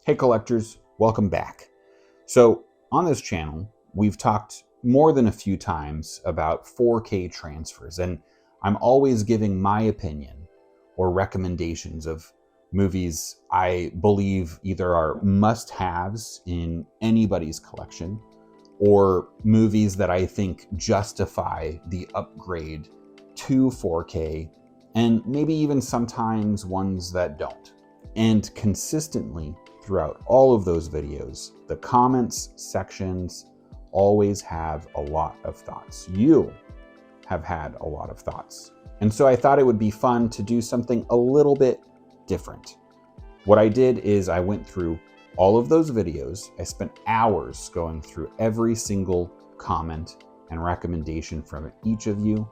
Hey collectors, welcome back. So on this channel, we've talked more than a few times about 4K transfers, and I'm always giving my opinion or recommendations of movies I believe either are must-haves in anybody's collection or movies that I think justify the upgrade to 4K, and maybe even sometimes ones that don't. And consistently, throughout all of those videos, the comments sections always have a lot of thoughts. You have had a lot of thoughts. And so I thought it would be fun to do something a little bit different. What I did is I went through all of those videos. I spent hours going through every single comment and recommendation from each of you.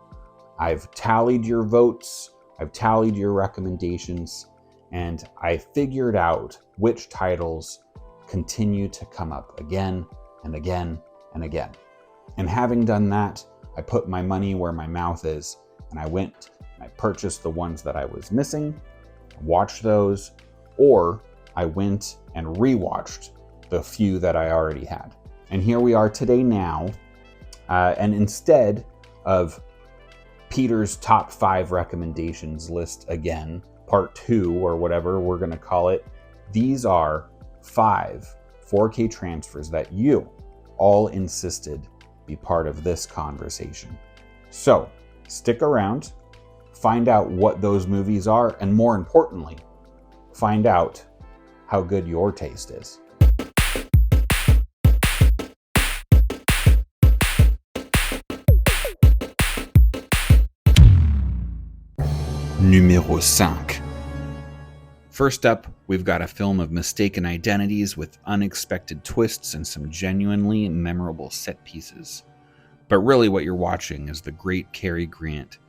I've tallied your votes, I've tallied your recommendations, and I figured out which titles continue to come up again and again and again. And having done that, I put my money where my mouth is, and I went and I purchased the ones that I was missing, watched those, or I went and rewatched the few that I already had. And here we are today now, and instead of Peter's top 5 recommendations list again, part 2 or whatever we're going to call it, these are 5 4K transfers that you all insisted be part of this conversation. So stick around, find out what those movies are, and more importantly, find out how good your taste is. Numéro 5. First up, we've got a film of mistaken identities with unexpected twists and some genuinely memorable set pieces. But really what you're watching is the great Cary Grant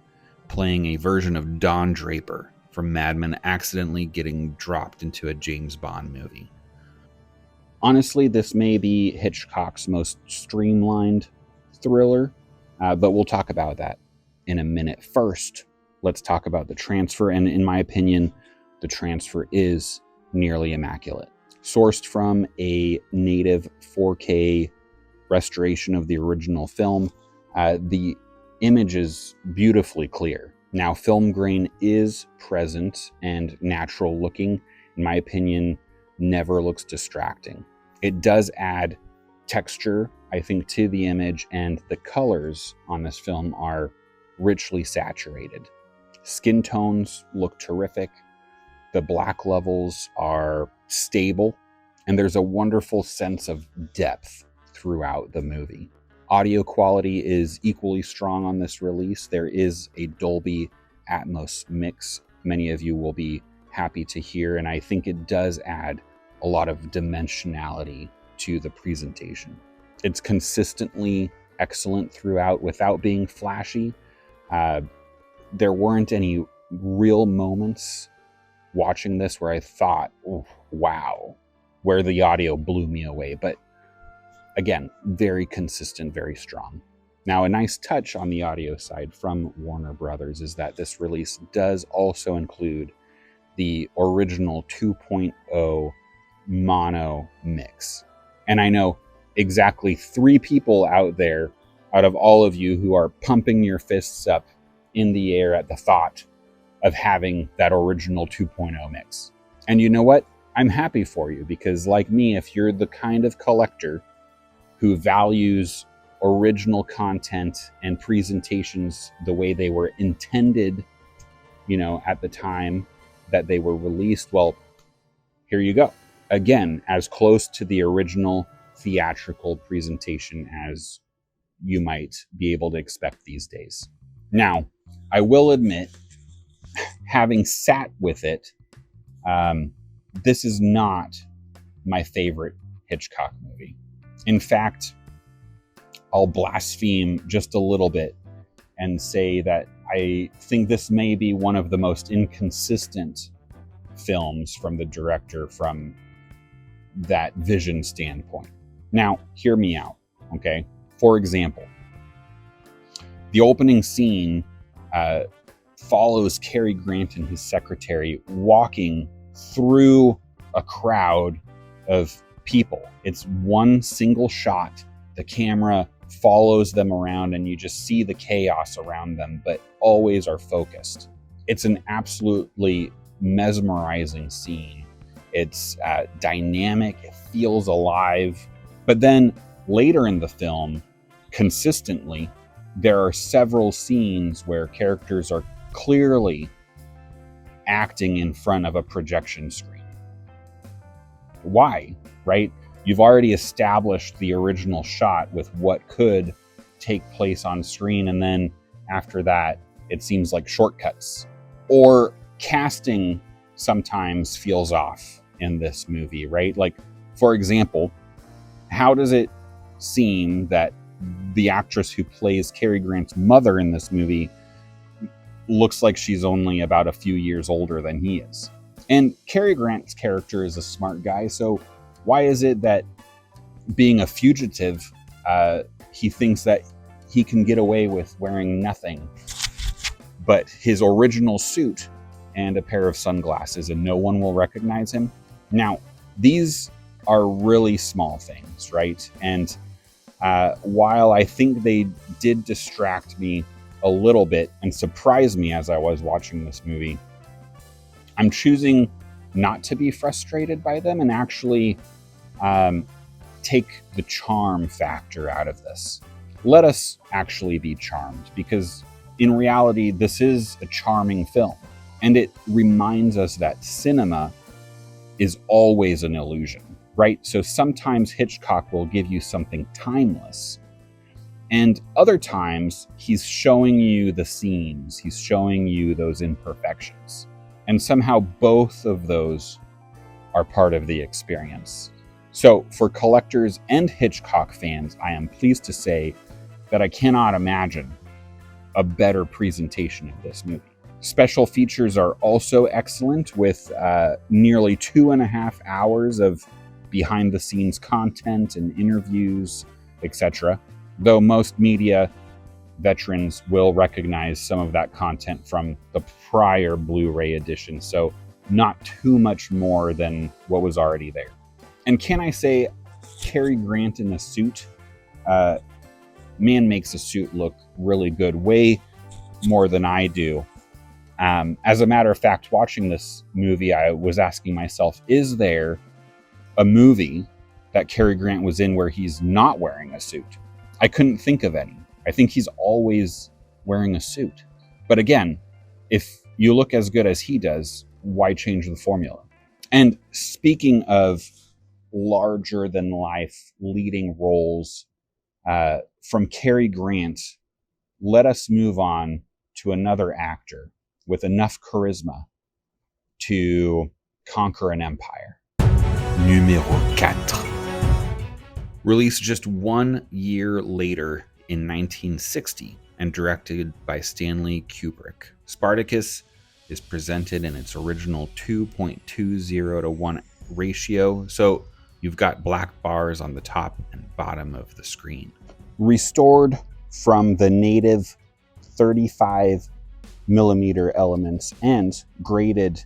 playing a version of Don Draper from Mad Men accidentally getting dropped into a James Bond movie. Honestly, this may be Hitchcock's most streamlined thriller, but we'll talk about that in a minute. First, let's talk about the transfer, and in my opinion, the transfer is nearly immaculate. Sourced from a native 4K restoration of the original film, the image is beautifully clear. Now, film grain is present and natural looking. In my opinion, never looks distracting. It does add texture, I think, to the image, and the colors on this film are richly saturated. Skin tones look terrific. The black levels are stable, and there's a wonderful sense of depth throughout the movie. Audio quality is equally strong on this release. There is a Dolby Atmos mix many of you will be happy to hear, and I think it does add a lot of dimensionality to the presentation. It's consistently excellent throughout without being flashy. There weren't any real moments watching this where I thought, oh, wow, where the audio blew me away. But again, very consistent, very strong. Now, a nice touch on the audio side from Warner Brothers is that this release does also include the original 2.0 mono mix. And I know exactly 3 people out there, out of all of you, who are pumping your fists up in the air at the thought of having that original 2.0 mix. And you know what? I'm happy for you, because like me, if you're the kind of collector who values original content and presentations the way they were intended, at the time that they were released, well, here you go. Again, as close to the original theatrical presentation as you might be able to expect these days. Now, I will admit, having sat with it, this is not my favorite Hitchcock movie. In fact, I'll blaspheme just a little bit and say that I think this may be one of the most inconsistent films from the director from that vision standpoint. Now, hear me out, okay? For example, the opening scene follows Cary Grant and his secretary walking through a crowd of people. It's one single shot. The camera follows them around and you just see the chaos around them, but always are focused. It's an absolutely mesmerizing scene. It's dynamic, it feels alive. But then later in the film, consistently, there are several scenes where characters are clearly acting in front of a projection screen. Why, right? You've already established the original shot with what could take place on screen, and then after that, it seems like shortcuts. Or casting sometimes feels off in this movie, right? Like, for example, how does it seem that the actress who plays Cary Grant's mother in this movie looks like she's only about a few years older than he is? And Cary Grant's character is a smart guy, so why is it that being a fugitive, he thinks that he can get away with wearing nothing but his original suit and a pair of sunglasses, and no one will recognize him? Now, these are really small things, right? And while I think they did distract me a little bit and surprise me as I was watching this movie, I'm choosing not to be frustrated by them and actually take the charm factor out of this. Let us actually be charmed, because in reality, this is a charming film. And it reminds us that cinema is always an illusion, right? So sometimes Hitchcock will give you something timeless, and other times he's showing you the seams, he's showing you those imperfections. And somehow both of those are part of the experience. So for collectors and Hitchcock fans, I am pleased to say that I cannot imagine a better presentation of this movie. Special features are also excellent, with nearly 2.5 hours of behind the scenes content and interviews, etc. Though most media veterans will recognize some of that content from the prior Blu-ray edition, so not too much more than what was already there. And can I say, Cary Grant in a suit, man makes a suit look really good, way more than I do. As a matter of fact, watching this movie, I was asking myself, is there a movie that Cary Grant was in where he's not wearing a suit? I couldn't think of any. I think he's always wearing a suit. But again, if you look as good as he does, why change the formula? And speaking of larger than life leading roles from Cary Grant, let us move on to another actor with enough charisma to conquer an empire. Numéro 4. Released just 1 year later in 1960 and directed by Stanley Kubrick, Spartacus is presented in its original 2.20 to 1 ratio, so you've got black bars on the top and bottom of the screen. Restored from the native 35 millimeter elements and graded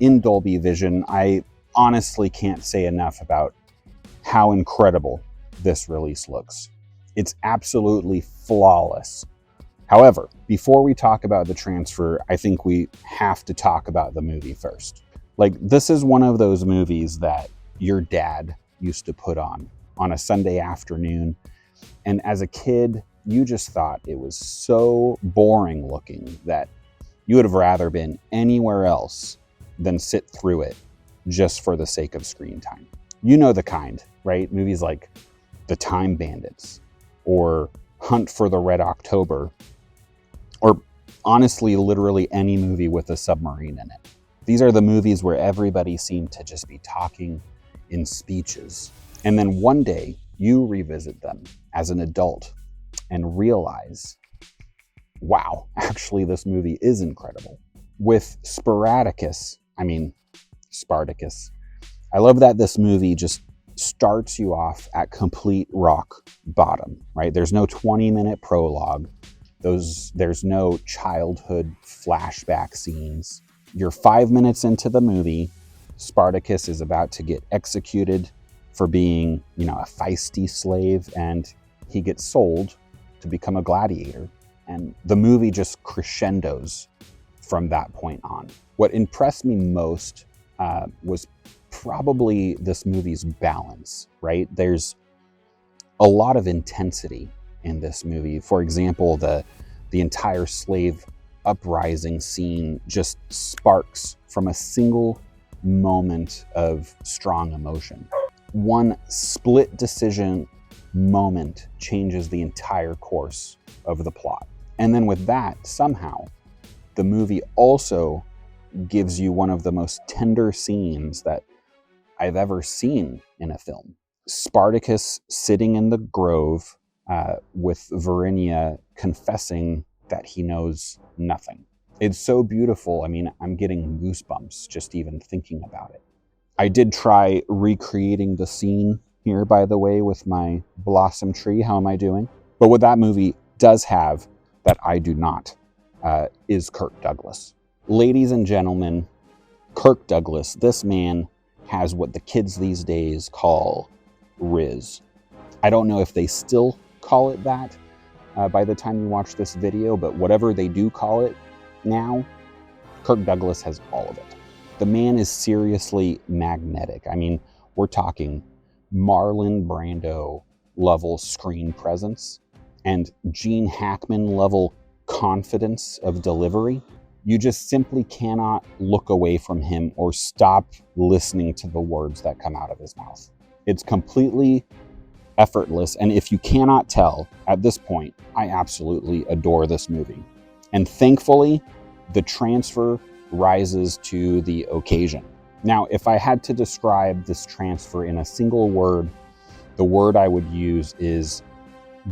in Dolby Vision, I honestly can't say enough about how incredible this release looks. It's absolutely flawless. However, before we talk about the transfer, I think we have to talk about the movie first. Like, this is one of those movies that your dad used to put on a Sunday afternoon. And as a kid, you just thought it was so boring looking that you would have rather been anywhere else than sit through it just for the sake of screen time. You know the kind, right? Movies like The Time Bandits or Hunt for the Red October, or honestly, literally any movie with a submarine in it. These are the movies where everybody seemed to just be talking in speeches. And then one day you revisit them as an adult and realize, wow, actually this movie is incredible. With Spartacus, I love that this movie just starts you off at complete rock bottom, right? There's no 20-minute prologue. There's no childhood flashback scenes. You're 5 minutes into the movie, Spartacus is about to get executed for being, a feisty slave, and he gets sold to become a gladiator. And the movie just crescendos from that point on. What impressed me most was probably this movie's balance, right? There's a lot of intensity in this movie. For example, the entire slave uprising scene just sparks from a single moment of strong emotion. One split decision moment changes the entire course of the plot. And then with that, somehow, the movie also gives you one of the most tender scenes that I've ever seen in a film. Spartacus sitting in the grove with Varinia confessing that he knows nothing. It's so beautiful. I mean, I'm getting goosebumps just even thinking about it. I did try recreating the scene here, by the way, with my blossom tree. How am I doing? But what that movie does have that I do not is Kirk Douglas. Ladies and gentlemen, Kirk Douglas, this man has what the kids these days call Riz. I don't know if they still call it that by the time you watch this video, but whatever they do call it now, Kirk Douglas has all of it. The man is seriously magnetic. I mean, we're talking Marlon Brando level screen presence and Gene Hackman level confidence of delivery. You just simply cannot look away from him or stop listening to the words that come out of his mouth. It's completely effortless. And if you cannot tell at this point, I absolutely adore this movie. And thankfully, the transfer rises to the occasion. Now, if I had to describe this transfer in a single word, the word I would use is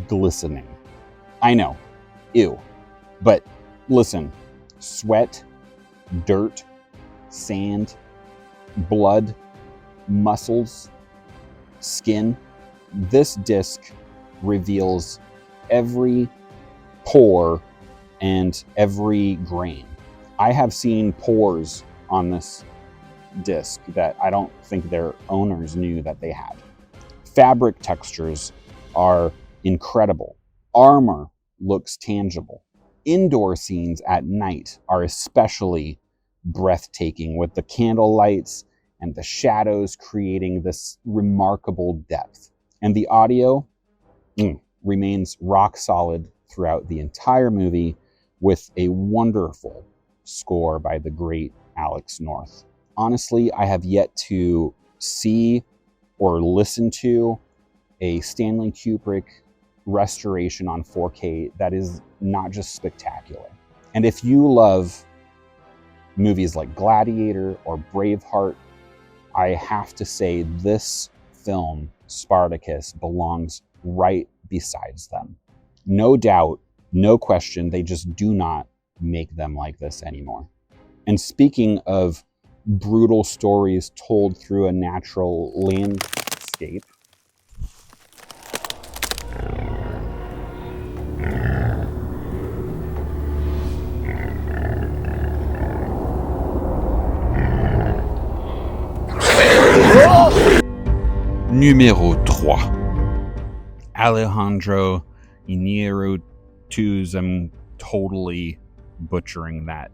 glistening. I know, ew. But listen, sweat, dirt, sand, blood, muscles, skin. This disc reveals every pore and every grain. I have seen pores on this disc that I don't think their owners knew that they had. Fabric textures are incredible. Armor looks tangible. Indoor scenes at night are especially breathtaking, with the candle lights and the shadows creating this remarkable depth. And the audio remains rock solid throughout the entire movie, with a wonderful score by the great Alex North. Honestly, I have yet to see or listen to a Stanley Kubrick restoration on 4K that is not just spectacular. And if you love movies like Gladiator or Braveheart, I have to say this film, Spartacus, belongs right besides them. No doubt, no question, they just do not make them like this anymore. And speaking of brutal stories told through a natural landscape, Numéro 3. Alejandro Inarritu's, I'm totally butchering that.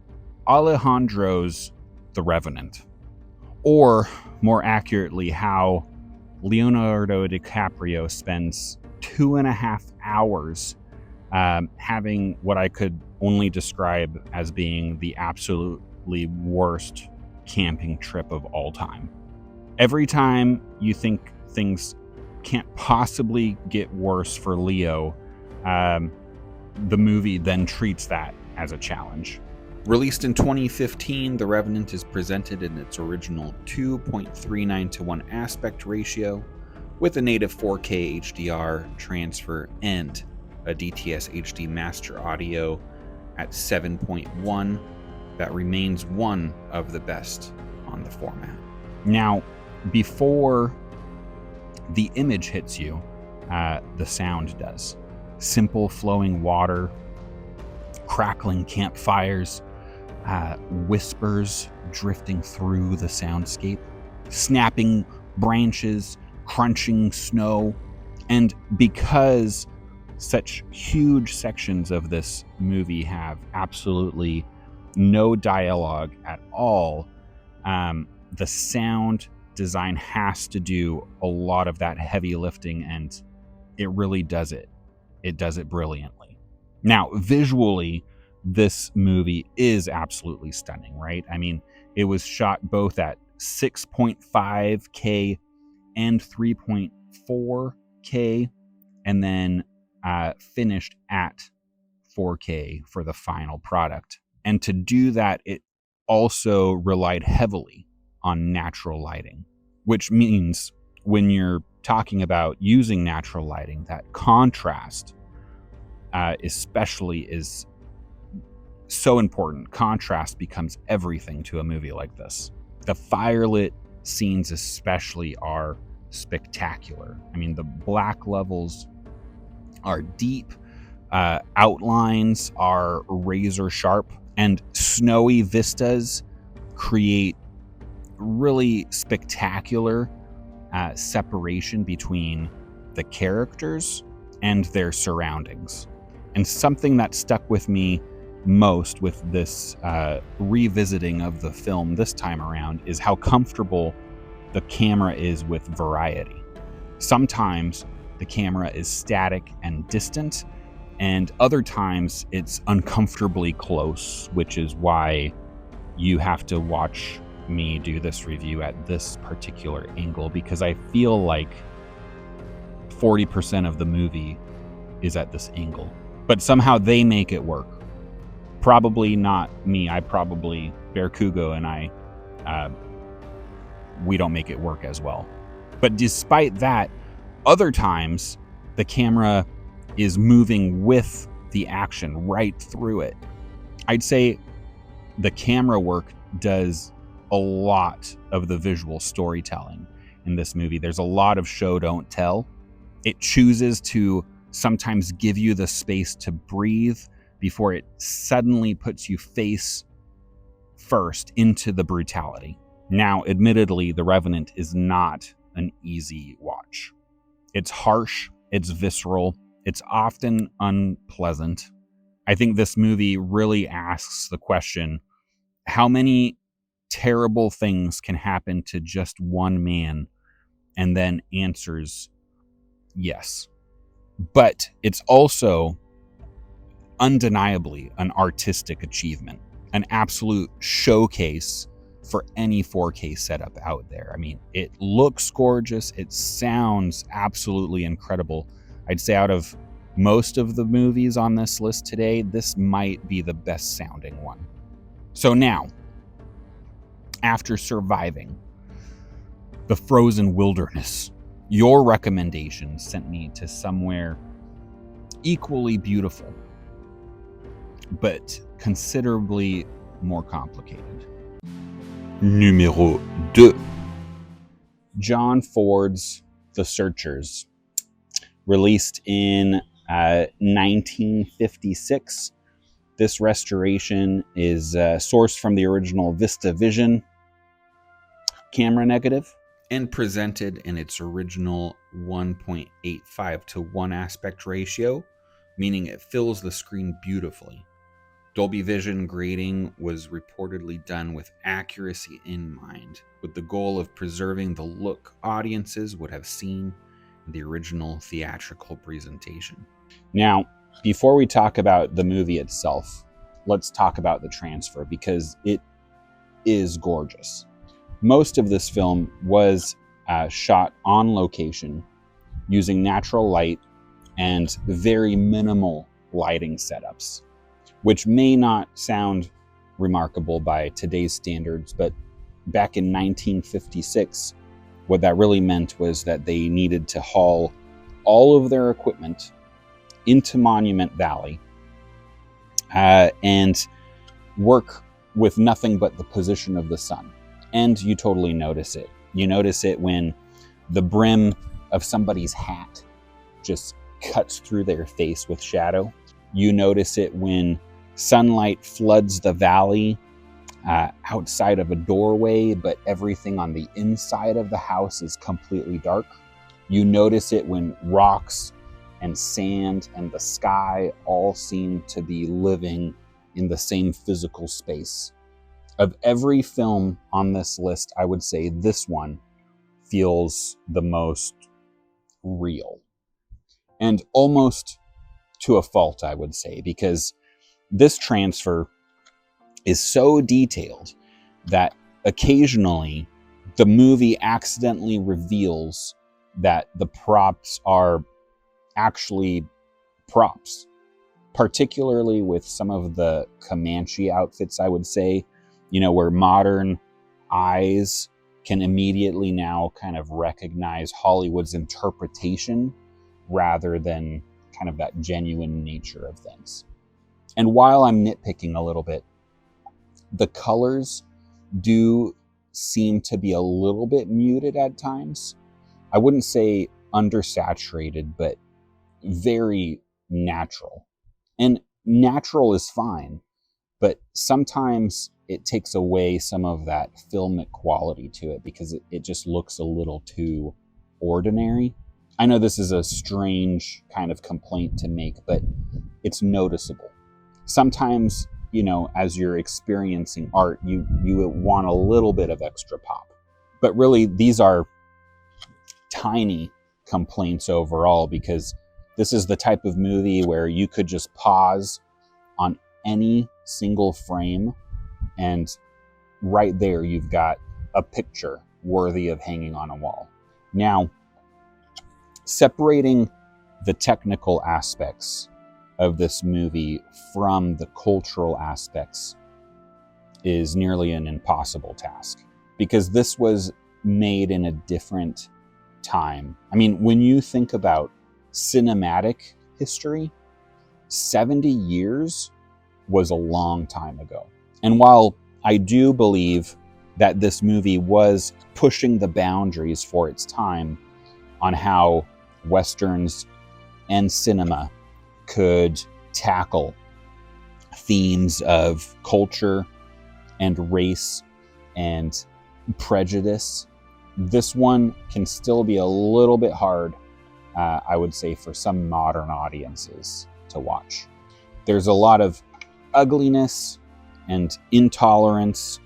Alejandro's The Revenant. Or, more accurately, how Leonardo DiCaprio spends 2.5 hours having what I could only describe as being the absolutely worst camping trip of all time. Every time you think things can't possibly get worse for Leo, the movie then treats that as a challenge. Released in 2015, The Revenant is presented in its original 2.39:1 aspect ratio with a native 4K HDR transfer and a DTS HD master audio at 7.1 that remains one of the best on the format. Now, before the image hits you, the sound does. Simple flowing water, crackling campfires, whispers drifting through the soundscape, snapping branches, crunching snow. And because such huge sections of this movie have absolutely no dialogue at all, the sound design has to do a lot of that heavy lifting, and it really does it. It does it brilliantly. Now, visually, this movie is absolutely stunning, right? I mean, it was shot both at 6.5K and 3.4K, and then finished at 4K for the final product. And to do that, it also relied heavily on natural lighting, which means when you're talking about using natural lighting, that contrast especially is so important. Contrast becomes everything to a movie like this. The firelit scenes especially are spectacular. I mean, the black levels are deep, outlines are razor sharp, and snowy vistas create really spectacular separation between the characters and their surroundings. And something that stuck with me most with this revisiting of the film this time around is how comfortable the camera is with variety. Sometimes the camera is static and distant, and other times it's uncomfortably close, which is why you have to watch me do this review at this particular angle, because I feel like 40% of the movie is at this angle. But somehow they make it work. Probably not me. Bear Kugo and I, we don't make it work as well. But despite that, other times the camera is moving with the action right through it. I'd say the camera work does a lot of the visual storytelling in this movie. There's a lot of show don't tell. It chooses to sometimes give you the space to breathe before it suddenly puts you face first into the brutality. Now, admittedly, The Revenant is not an easy watch. It's harsh, it's visceral, it's often unpleasant. I think this movie really asks the question, how many terrible things can happen to just one man? And then answers yes. But it's also undeniably an artistic achievement, an absolute showcase for any 4K setup out there. I mean, it looks gorgeous. It sounds absolutely incredible. I'd say out of most of the movies on this list today, this might be the best sounding one. So now, after surviving the frozen wilderness, your recommendation sent me to somewhere equally beautiful, but considerably more complicated. Numéro 2. John Ford's The Searchers, released in 1956. This restoration is sourced from the original VistaVision camera negative and presented in its original 1.85 to 1 aspect ratio, meaning it fills the screen beautifully. Dolby Vision grading was reportedly done with accuracy in mind, with the goal of preserving the look audiences would have seen in the original theatrical presentation. Now, before we talk about the movie itself, let's talk about the transfer, because it is gorgeous. Most of this film was shot on location using natural light and very minimal lighting setups, which may not sound remarkable by today's standards, but back in 1956, what that really meant was that they needed to haul all of their equipment into Monument Valley and work with nothing but the position of the sun. And you totally notice it. You notice it when the brim of somebody's hat just cuts through their face with shadow. You notice it when sunlight floods the valley outside of a doorway, but everything on the inside of the house is completely dark. You notice it when rocks and sand and the sky all seem to be living in the same physical space. Of every film on this list, I would say this one feels the most real. And almost to a fault, I would say, because this transfer is so detailed that occasionally the movie accidentally reveals that the props are actually props, particularly with some of the Comanche outfits, I would say, where modern eyes can immediately now kind of recognize Hollywood's interpretation rather than kind of that genuine nature of things. And while I'm nitpicking a little bit, the colors do seem to be a little bit muted at times. I wouldn't say undersaturated, but very natural. And natural is fine, but sometimes it takes away some of that filmic quality to it because it just looks a little too ordinary. I know this is a strange kind of complaint to make, but it's noticeable. Sometimes, as you're experiencing art, you want a little bit of extra pop. But really, these are tiny complaints overall, because this is the type of movie where you could just pause on any single frame, and right there you've got a picture worthy of hanging on a wall. Now, separating the technical aspects of this movie from the cultural aspects is nearly an impossible task, because this was made in a different time. I mean, when you think about cinematic history, 70 years was a long time ago. And while I do believe that this movie was pushing the boundaries for its time on how Westerns and cinema could tackle themes of culture and race and prejudice, this one can still be a little bit hard, I would say, for some modern audiences to watch. There's a lot of ugliness and intolerance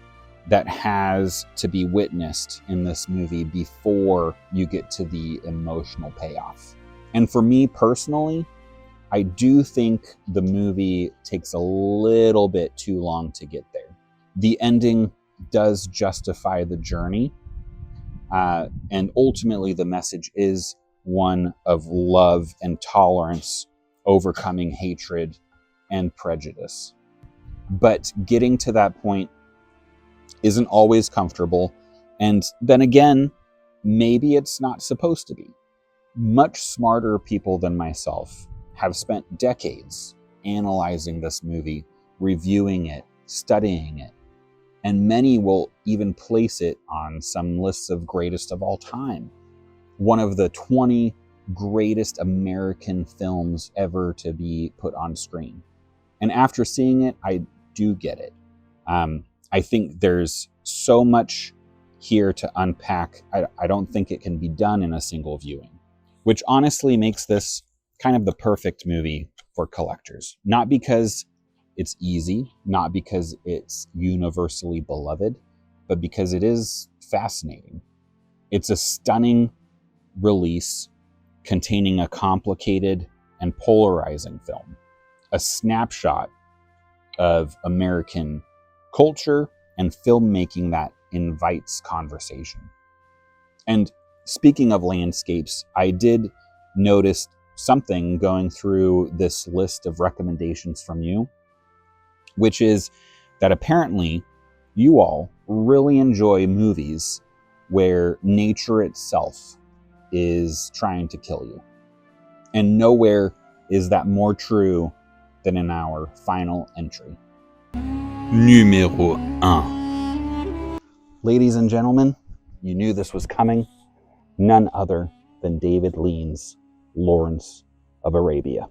that has to be witnessed in this movie before you get to the emotional payoff. And for me personally, I do think the movie takes a little bit too long to get there. The ending does justify the journey, and ultimately the message is one of love and tolerance overcoming hatred and prejudice. But getting to that point isn't always comfortable, and then again, maybe it's not supposed to be. Much smarter people than myself have spent decades analyzing this movie, reviewing it, studying it, and many will even place it on some lists of greatest of all time. One of the 20 greatest American films ever to be put on screen. And after seeing it, I do get it. I think there's so much here to unpack. I don't think it can be done in a single viewing, which honestly makes this kind of the perfect movie for collectors. Not because it's easy, not because it's universally beloved, but because it is fascinating. It's a stunning release containing a complicated and polarizing film, a snapshot of American culture and filmmaking that invites conversation. And speaking of landscapes, I did notice something going through this list of recommendations from you, which is that apparently you all really enjoy movies where nature itself is trying to kill you. And nowhere is that more true than in our final entry. Numéro 1. Ladies and gentlemen, you knew this was coming. None other than David Lean's Lawrence of Arabia.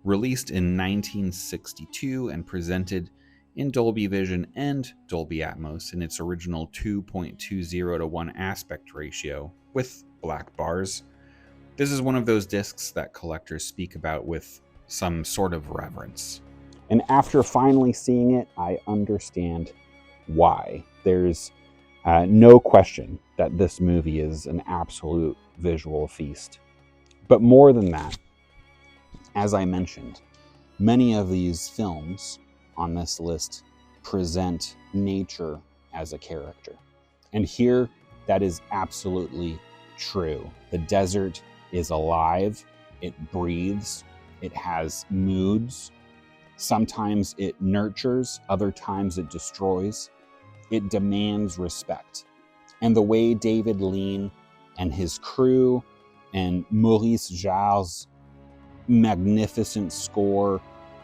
Released in 1962 and presented in Dolby Vision and Dolby Atmos in its original 2.20 to 1 aspect ratio with black bars. This is one of those discs that collectors speak about with some sort of reverence. And after finally seeing it, I understand why. There's no question that this movie is an absolute visual feast. But more than that, as I mentioned, many of these films on this list present nature as a character. And here, that is absolutely true. The desert is alive, it breathes, it has moods. Sometimes it nurtures, other times it destroys. It demands respect. And the way David Lean and his crew and Maurice Jarre's magnificent score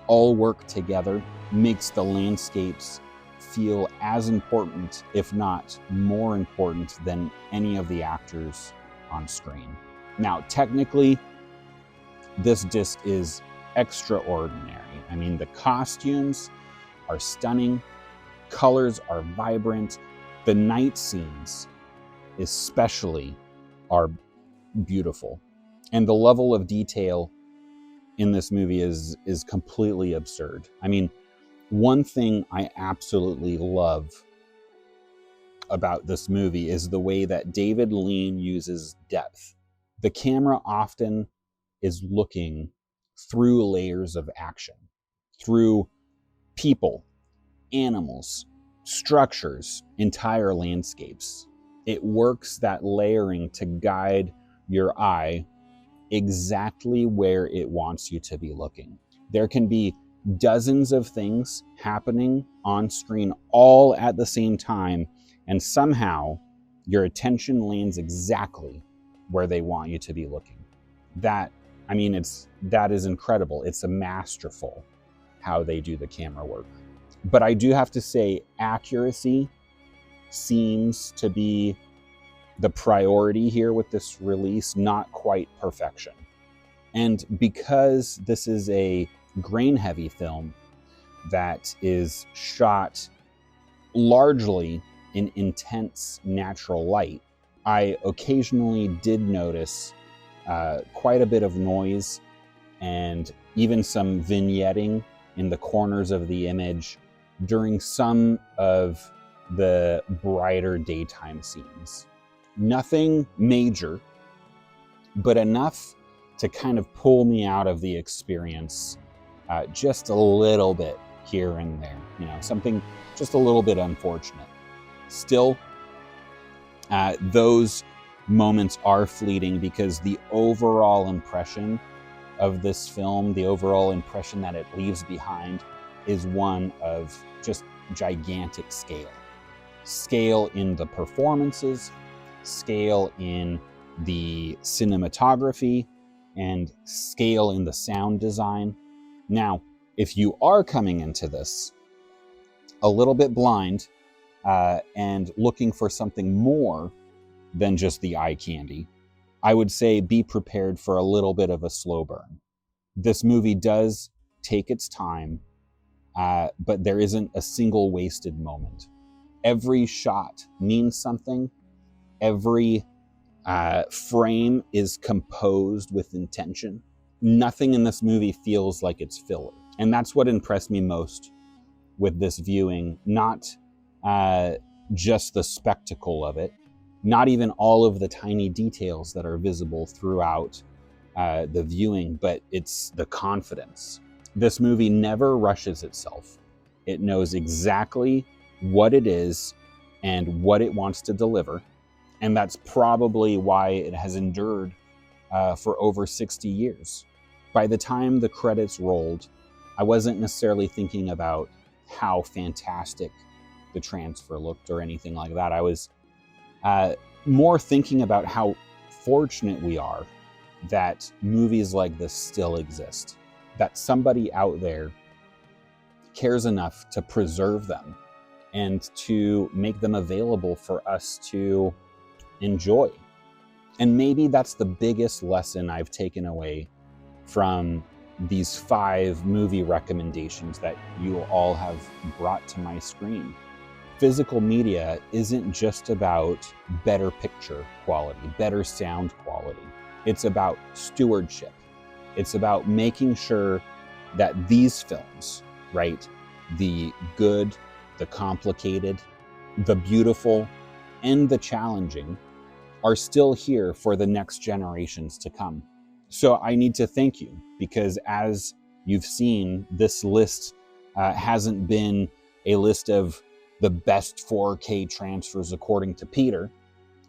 all work together makes the landscapes feel as important, if not more important, than any of the actors on screen. Now, technically, this disc is extraordinary. I mean, the costumes are stunning, colors are vibrant, the night scenes especially are beautiful, and the level of detail in this movie is completely absurd. I mean, one thing I absolutely love about this movie is the way that David Lean uses depth. The camera often is looking through layers of action, through people, animals, structures, entire landscapes. It works that layering to guide your eye exactly where it wants you to be looking. There can be dozens of things happening on screen all at the same time, and somehow your attention lands exactly where they want you to be looking. That is incredible. It's a masterful how they do the camera work. But I do have to say, accuracy seems to be the priority here with this release, not quite perfection. And because this is a grain-heavy film that is shot largely in intense natural light, I occasionally did notice quite a bit of noise and even some vignetting in the corners of the image during some of the brighter daytime scenes. Nothing major, but enough to kind of pull me out of the experience just a little bit here and there. You know, something just a little bit unfortunate. Still, those moments are fleeting because the overall impression of this film, the overall impression that it leaves behind, is one of just gigantic scale. Scale in the performances, scale in the cinematography, and scale in the sound design. Now, if you are coming into this a little bit blind and looking for something more than just the eye candy, I would say be prepared for a little bit of a slow burn. This movie does take its time, but there isn't a single wasted moment. Every shot means something. Every frame is composed with intention. Nothing in this movie feels like it's filler. And that's what impressed me most with this viewing. Not just the spectacle of it, not even all of the tiny details that are visible throughout the viewing, but it's the confidence. This movie never rushes itself. It knows exactly what it is and what it wants to deliver. And that's probably why it has endured for over 60 years. By the time the credits rolled, I wasn't necessarily thinking about how fantastic the transfer looked or anything like that. I was more thinking about how fortunate we are that movies like this still exist, that somebody out there cares enough to preserve them and to make them available for us to enjoy. And maybe that's the biggest lesson I've taken away from these 5 movie recommendations that you all have brought to my screen. Physical media isn't just about better picture quality, better sound quality. It's about stewardship. It's about making sure that these films, right, the good, the complicated, the beautiful, and the challenging, are still here for the next generations to come. So I need to thank you, because as you've seen, this list hasn't been a list of the best 4K transfers according to Peter.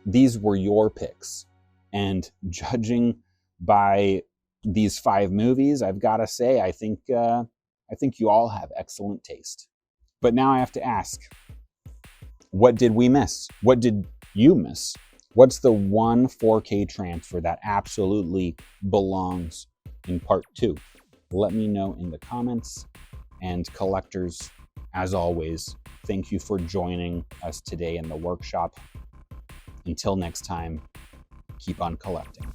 These were your picks. And judging by these 5 movies, I've got to say, I think you all have excellent taste. But now I have to ask, what did we miss? What did you miss? What's the one 4K transfer that absolutely belongs in part 2? Let me know in the comments. And collectors, as always, thank you for joining us today in the workshop. Until next time, keep on collecting.